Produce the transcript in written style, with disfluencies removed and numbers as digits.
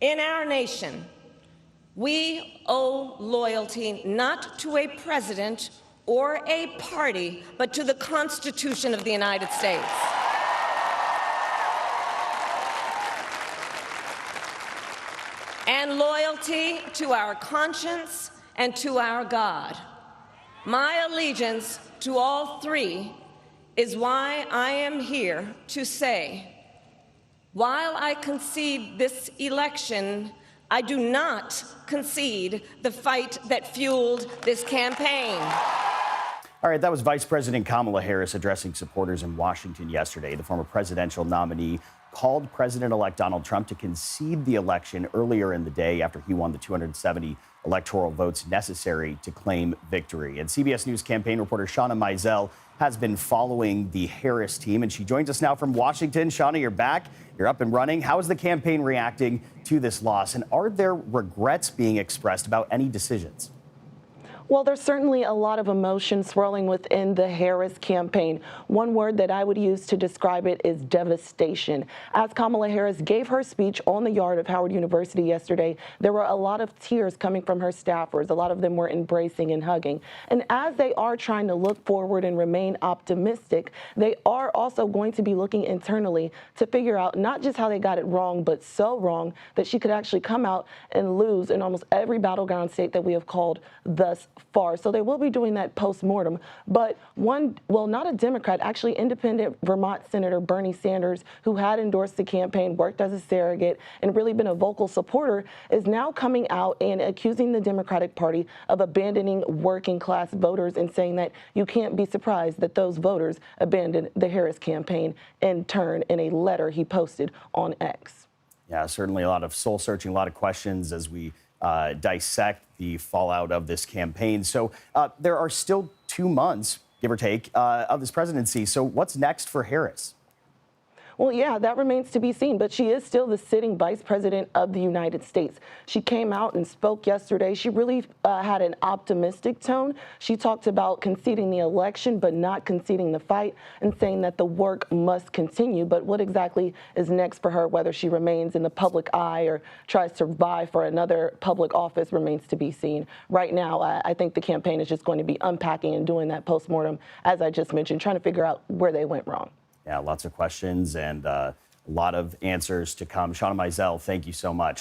In our nation, we owe loyalty not to a president or a party, but to the Constitution of the United States. And loyalty to our conscience and to our God. My allegiance to all three is why I am here to say, while I concede this election, I do not concede the fight that fueled this campaign. All right, that was Vice President Kamala Harris addressing supporters in Washington yesterday. The former presidential nominee called President-elect Donald Trump to concede the election earlier in the day after he won the 270 electoral votes necessary to claim victory. And CBS News campaign reporter Shawna Mizelle has been following the Harris team, and she joins us now from Washington. Shawna, you're back. You're up and running. How is the campaign reacting to this loss, and are there regrets being expressed about any decisions? Well, there's certainly a lot of emotion swirling within the Harris campaign. One word that I would use to describe it is devastation. As Kamala Harris gave her speech on the yard of Howard University yesterday, there were a lot of tears coming from her staffers. A lot of them were embracing and hugging. And as they are trying to look forward and remain optimistic, they are also going to be looking internally to figure out not just how they got it wrong, but so wrong that she could actually come out and lose in almost every battleground state that we have called thus far. So they will be doing that post-mortem. But not a Democrat, actually independent Vermont Senator Bernie Sanders, who had endorsed the campaign, worked as a surrogate, and really been a vocal supporter, is now coming out and accusing the Democratic Party of abandoning working class voters and saying that you can't be surprised that those voters abandoned the Harris campaign in turn in a letter he posted on X. Yeah, certainly a lot of soul searching, a lot of questions as we dissect the fallout of this campaign. So there are still 2 months, give or take, of this presidency. So what's next for Harris? Well, yeah, that remains to be seen, but she is still the sitting vice president of the United States. She came out and spoke yesterday. She really had an optimistic tone. She talked about conceding the election, but not conceding the fight, and saying that the work must continue. But what exactly is next for her, whether she remains in the public eye or tries to vie for another public office, remains to be seen. Right now, I think the campaign is just going to be unpacking and doing that postmortem, as I just mentioned, trying to figure out where they went wrong. Yeah, lots of questions and a lot of answers to come. Shawna Mizelle, thank you so much.